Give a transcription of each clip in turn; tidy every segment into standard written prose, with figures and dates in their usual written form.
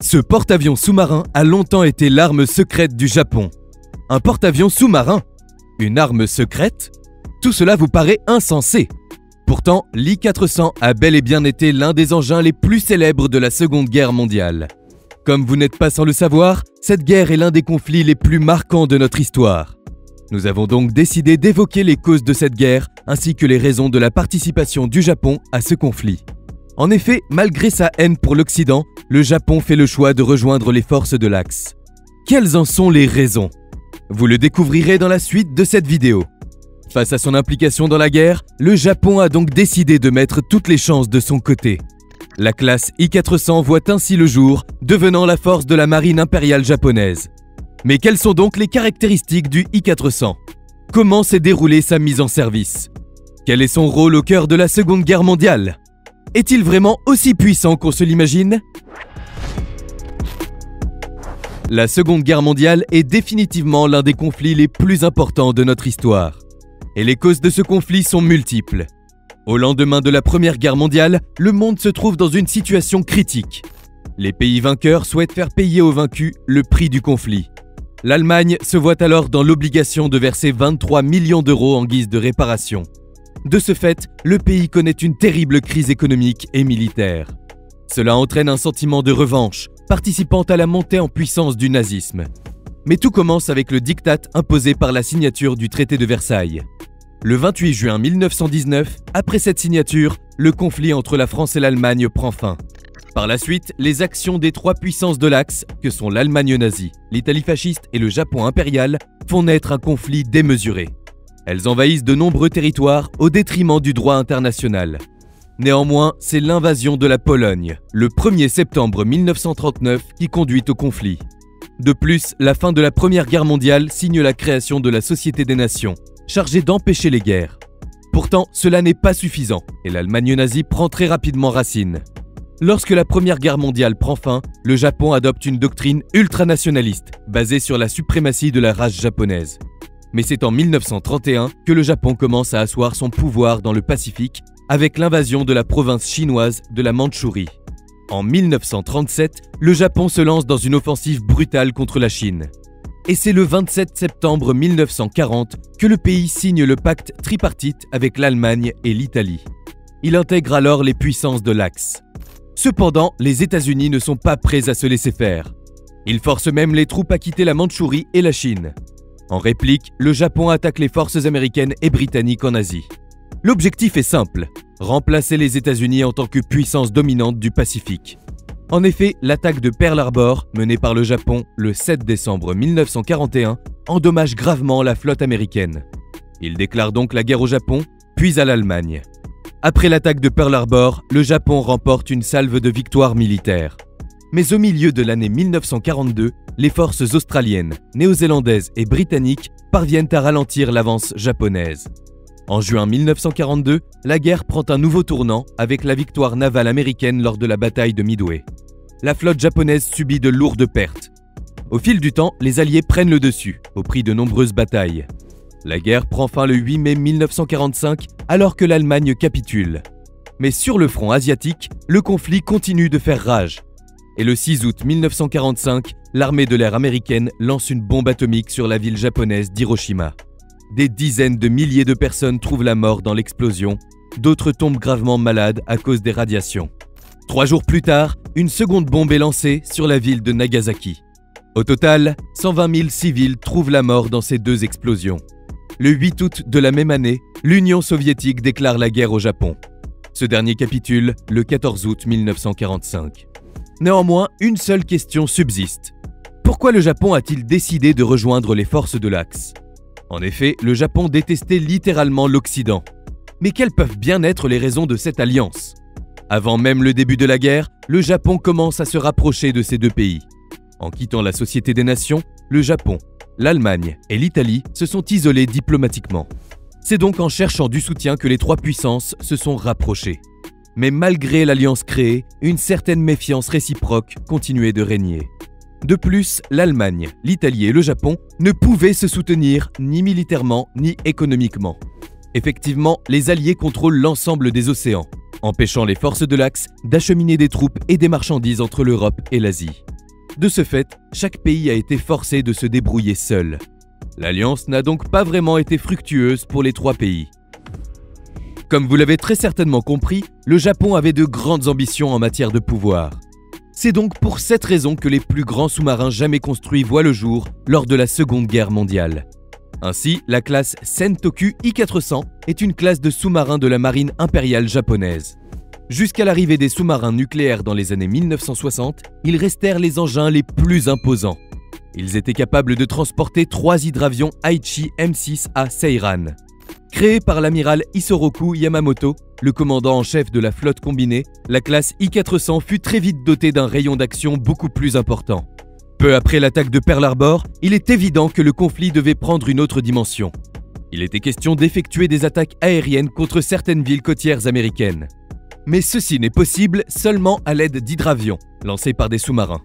Ce porte-avions sous-marin a longtemps été l'arme secrète du Japon. Un porte-avions sous-marin? Une arme secrète? Tout cela vous paraît insensé. Pourtant, l'I-400 a bel et bien été l'un des engins les plus célèbres de la Seconde Guerre mondiale. Comme vous n'êtes pas sans le savoir, cette guerre est l'un des conflits les plus marquants de notre histoire. Nous avons donc décidé d'évoquer les causes de cette guerre ainsi que les raisons de la participation du Japon à ce conflit. En effet, malgré sa haine pour l'Occident, le Japon fait le choix de rejoindre les forces de l'Axe. Quelles en sont les raisons? Vous le découvrirez dans la suite de cette vidéo. Face à son implication dans la guerre, le Japon a donc décidé de mettre toutes les chances de son côté. La classe I-400 voit ainsi le jour, devenant la force de la marine impériale japonaise. Mais quelles sont donc les caractéristiques du I-400? Comment s'est déroulée sa mise en service? Quel est son rôle au cœur de la Seconde Guerre mondiale? Est-il vraiment aussi puissant qu'on se l'imagine? La Seconde Guerre mondiale est définitivement l'un des conflits les plus importants de notre histoire. Et les causes de ce conflit sont multiples. Au lendemain de la Première Guerre mondiale, le monde se trouve dans une situation critique. Les pays vainqueurs souhaitent faire payer aux vaincus le prix du conflit. L'Allemagne se voit alors dans l'obligation de verser 23 millions d'euros en guise de réparation. De ce fait, le pays connaît une terrible crise économique et militaire. Cela entraîne un sentiment de revanche, participant à la montée en puissance du nazisme. Mais tout commence avec le diktat imposé par la signature du traité de Versailles. Le 28 juin 1919, après cette signature, le conflit entre la France et l'Allemagne prend fin. Par la suite, les actions des trois puissances de l'Axe, que sont l'Allemagne nazie, l'Italie fasciste et le Japon impérial, font naître un conflit démesuré. Elles envahissent de nombreux territoires au détriment du droit international. Néanmoins, c'est l'invasion de la Pologne, le 1er septembre 1939, qui conduit au conflit. De plus, la fin de la Première Guerre mondiale signe la création de la Société des Nations, chargée d'empêcher les guerres. Pourtant, cela n'est pas suffisant, et l'Allemagne nazie prend très rapidement racine. Lorsque la Première Guerre mondiale prend fin, le Japon adopte une doctrine ultranationaliste, basée sur la suprématie de la race japonaise. Mais c'est en 1931 que le Japon commence à asseoir son pouvoir dans le Pacifique avec l'invasion de la province chinoise de la Mandchourie. En 1937, le Japon se lance dans une offensive brutale contre la Chine. Et c'est le 27 septembre 1940 que le pays signe le pacte tripartite avec l'Allemagne et l'Italie. Il intègre alors les puissances de l'Axe. Cependant, les États-Unis ne sont pas prêts à se laisser faire. Ils forcent même les troupes à quitter la Mandchourie et la Chine. En réplique, le Japon attaque les forces américaines et britanniques en Asie. L'objectif est simple, remplacer les États-Unis en tant que puissance dominante du Pacifique. En effet, l'attaque de Pearl Harbor, menée par le Japon le 7 décembre 1941, endommage gravement la flotte américaine. Il déclare donc la guerre au Japon, puis à l'Allemagne. Après l'attaque de Pearl Harbor, le Japon remporte une salve de victoires militaires. Mais au milieu de l'année 1942, les forces australiennes, néo-zélandaises et britanniques parviennent à ralentir l'avance japonaise. En juin 1942, la guerre prend un nouveau tournant avec la victoire navale américaine lors de la bataille de Midway. La flotte japonaise subit de lourdes pertes. Au fil du temps, les Alliés prennent le dessus, au prix de nombreuses batailles. La guerre prend fin le 8 mai 1945 alors que l'Allemagne capitule. Mais sur le front asiatique, le conflit continue de faire rage. Et le 6 août 1945, l'armée de l'air américaine lance une bombe atomique sur la ville japonaise d'Hiroshima. Des dizaines de milliers de personnes trouvent la mort dans l'explosion, d'autres tombent gravement malades à cause des radiations. 3 jours plus tard, une seconde bombe est lancée sur la ville de Nagasaki. Au total, 120 000 civils trouvent la mort dans ces deux explosions. Le 8 août de la même année, l'Union soviétique déclare la guerre au Japon. Ce dernier capitule le 14 août 1945. Néanmoins, une seule question subsiste. Pourquoi le Japon a-t-il décidé de rejoindre les forces de l'Axe? En effet, le Japon détestait littéralement l'Occident. Mais quelles peuvent bien être les raisons de cette alliance? Avant même le début de la guerre, le Japon commence à se rapprocher de ces deux pays. En quittant la Société des Nations, le Japon, l'Allemagne et l'Italie se sont isolés diplomatiquement. C'est donc en cherchant du soutien que les trois puissances se sont rapprochées. Mais malgré l'alliance créée, une certaine méfiance réciproque continuait de régner. De plus, l'Allemagne, l'Italie et le Japon ne pouvaient se soutenir ni militairement ni économiquement. Effectivement, les Alliés contrôlent l'ensemble des océans, empêchant les forces de l'Axe d'acheminer des troupes et des marchandises entre l'Europe et l'Asie. De ce fait, chaque pays a été forcé de se débrouiller seul. L'alliance n'a donc pas vraiment été fructueuse pour les trois pays. Comme vous l'avez très certainement compris, le Japon avait de grandes ambitions en matière de pouvoir. C'est donc pour cette raison que les plus grands sous-marins jamais construits voient le jour lors de la Seconde Guerre mondiale. Ainsi, la classe Sentoku I-400 est une classe de sous-marins de la marine impériale japonaise. Jusqu'à l'arrivée des sous-marins nucléaires dans les années 1960, ils restèrent les engins les plus imposants. Ils étaient capables de transporter 3 hydravions Aichi M6 à Seiran. Créée par l'amiral Isoroku Yamamoto, le commandant en chef de la flotte combinée, la classe I-400 fut très vite dotée d'un rayon d'action beaucoup plus important. Peu après l'attaque de Pearl Harbor, il est évident que le conflit devait prendre une autre dimension. Il était question d'effectuer des attaques aériennes contre certaines villes côtières américaines. Mais ceci n'est possible seulement à l'aide d'hydravions, lancés par des sous-marins.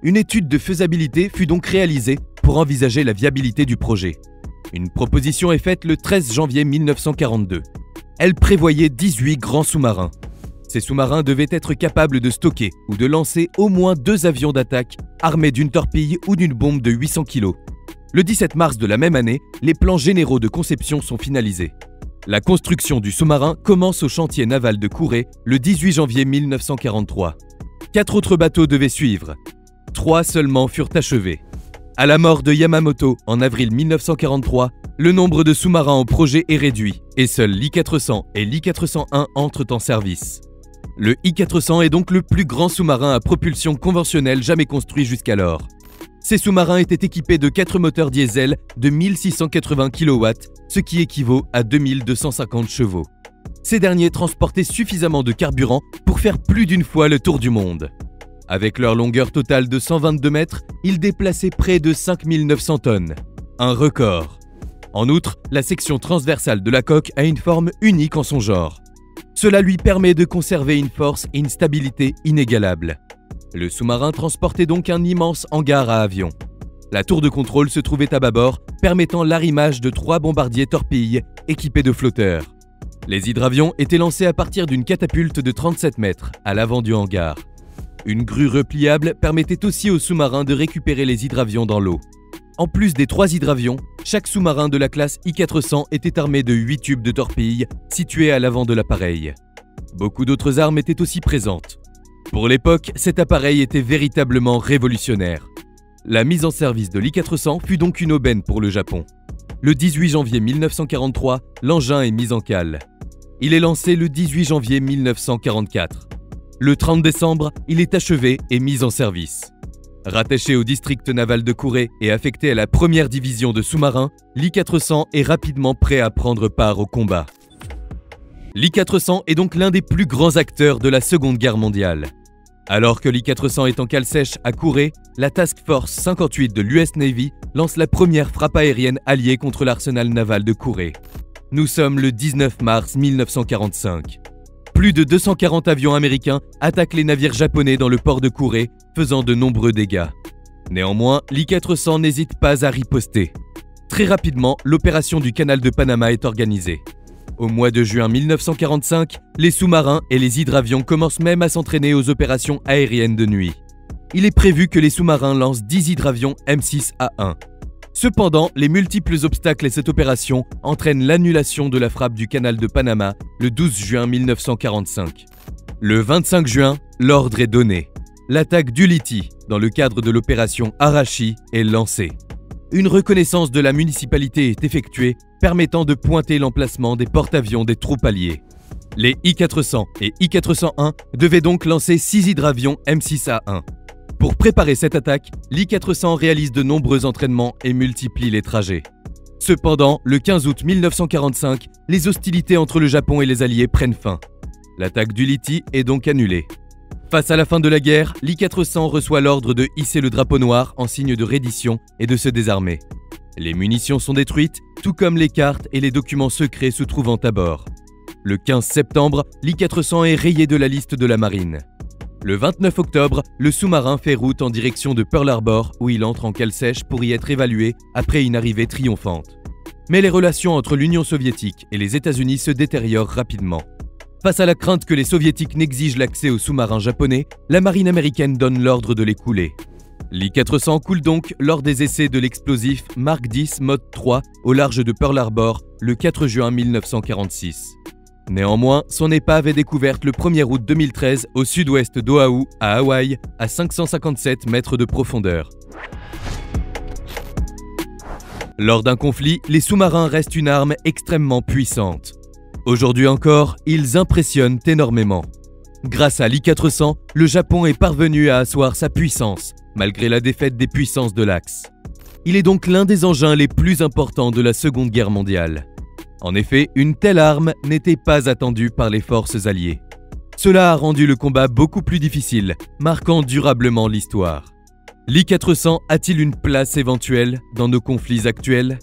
Une étude de faisabilité fut donc réalisée pour envisager la viabilité du projet. Une proposition est faite le 13 janvier 1942. Elle prévoyait 18 grands sous-marins. Ces sous-marins devaient être capables de stocker ou de lancer au moins 2 avions d'attaque armés d'une torpille ou d'une bombe de 800 kg. Le 17 mars de la même année, les plans généraux de conception sont finalisés. La construction du sous-marin commence au chantier naval de Kure le 18 janvier 1943. 4 autres bateaux devaient suivre. 3 seulement furent achevés. À la mort de Yamamoto en avril 1943, le nombre de sous-marins au projet est réduit et seuls l'I-400 et l'I-401 entrent en service. Le I-400 est donc le plus grand sous-marin à propulsion conventionnelle jamais construit jusqu'alors. Ces sous-marins étaient équipés de 4 moteurs diesel de 1680 kW, ce qui équivaut à 2250 chevaux. Ces derniers transportaient suffisamment de carburant pour faire plus d'une fois le tour du monde. Avec leur longueur totale de 122 mètres, ils déplaçaient près de 5900 tonnes. Un record. En outre, la section transversale de la coque a une forme unique en son genre. Cela lui permet de conserver une force et une stabilité inégalables. Le sous-marin transportait donc un immense hangar à avions. La tour de contrôle se trouvait à bâbord, permettant l'arrimage de 3 bombardiers torpilles équipés de flotteurs. Les hydravions étaient lancés à partir d'une catapulte de 37 mètres à l'avant du hangar. Une grue repliable permettait aussi aux sous-marins de récupérer les hydravions dans l'eau. En plus des 3 hydravions, chaque sous-marin de la classe I-400 était armé de 8 tubes de torpilles situés à l'avant de l'appareil. Beaucoup d'autres armes étaient aussi présentes. Pour l'époque, cet appareil était véritablement révolutionnaire. La mise en service de l'I-400 fut donc une aubaine pour le Japon. Le 18 janvier 1943, l'engin est mis en cale. Il est lancé le 18 janvier 1944. Le 30 décembre, il est achevé et mis en service. Rattaché au district naval de Kure et affecté à la première division de sous-marins, l'I-400 est rapidement prêt à prendre part au combat. L'I-400 est donc l'un des plus grands acteurs de la Seconde Guerre mondiale. Alors que l'I-400 est en cale sèche à Kure, la Task Force 58 de l'US Navy lance la première frappe aérienne alliée contre l'arsenal naval de Kure. Nous sommes le 19 mars 1945. Plus de 240 avions américains attaquent les navires japonais dans le port de Kure, faisant de nombreux dégâts. Néanmoins, l'I-400 n'hésite pas à riposter. Très rapidement, l'opération du canal de Panama est organisée. Au mois de juin 1945, les sous-marins et les hydravions commencent même à s'entraîner aux opérations aériennes de nuit. Il est prévu que les sous-marins lancent 10 hydravions M6A1. Cependant, les multiples obstacles à cette opération entraînent l'annulation de la frappe du canal de Panama le 12 juin 1945. Le 25 juin, l'ordre est donné. L'attaque d'Ulithi, dans le cadre de l'opération Arashi, est lancée. Une reconnaissance de la municipalité est effectuée, permettant de pointer l'emplacement des porte-avions des troupes alliées. Les I-400 et I-401 devaient donc lancer 6 hydravions M6A1. Pour préparer cette attaque, l'I-400 réalise de nombreux entraînements et multiplie les trajets. Cependant, le 15 août 1945, les hostilités entre le Japon et les Alliés prennent fin. L'attaque d'Ulithi est donc annulée. Face à la fin de la guerre, l'I-400 reçoit l'ordre de hisser le drapeau noir en signe de reddition et de se désarmer. Les munitions sont détruites, tout comme les cartes et les documents secrets se trouvant à bord. Le 15 septembre, l'I-400 est rayé de la liste de la marine. Le 29 octobre, le sous-marin fait route en direction de Pearl Harbor où il entre en cale sèche pour y être évalué après une arrivée triomphante. Mais les relations entre l'Union soviétique et les États-Unis se détériorent rapidement. Face à la crainte que les soviétiques n'exigent l'accès aux sous-marins japonais, la marine américaine donne l'ordre de les couler. L'I-400 coule donc lors des essais de l'explosif Mark X Mod 3 au large de Pearl Harbor le 4 juin 1946. Néanmoins, son épave est découverte le 1er août 2013 au sud-ouest d'Oahu, à Hawaï, à 557 mètres de profondeur. Lors d'un conflit, les sous-marins restent une arme extrêmement puissante. Aujourd'hui encore, ils impressionnent énormément. Grâce à l'I-400, le Japon est parvenu à asseoir sa puissance, malgré la défaite des puissances de l'Axe. Il est donc l'un des engins les plus importants de la Seconde Guerre mondiale. En effet, une telle arme n'était pas attendue par les forces alliées. Cela a rendu le combat beaucoup plus difficile, marquant durablement l'histoire. L'I-400 a-t-il une place éventuelle dans nos conflits actuels ?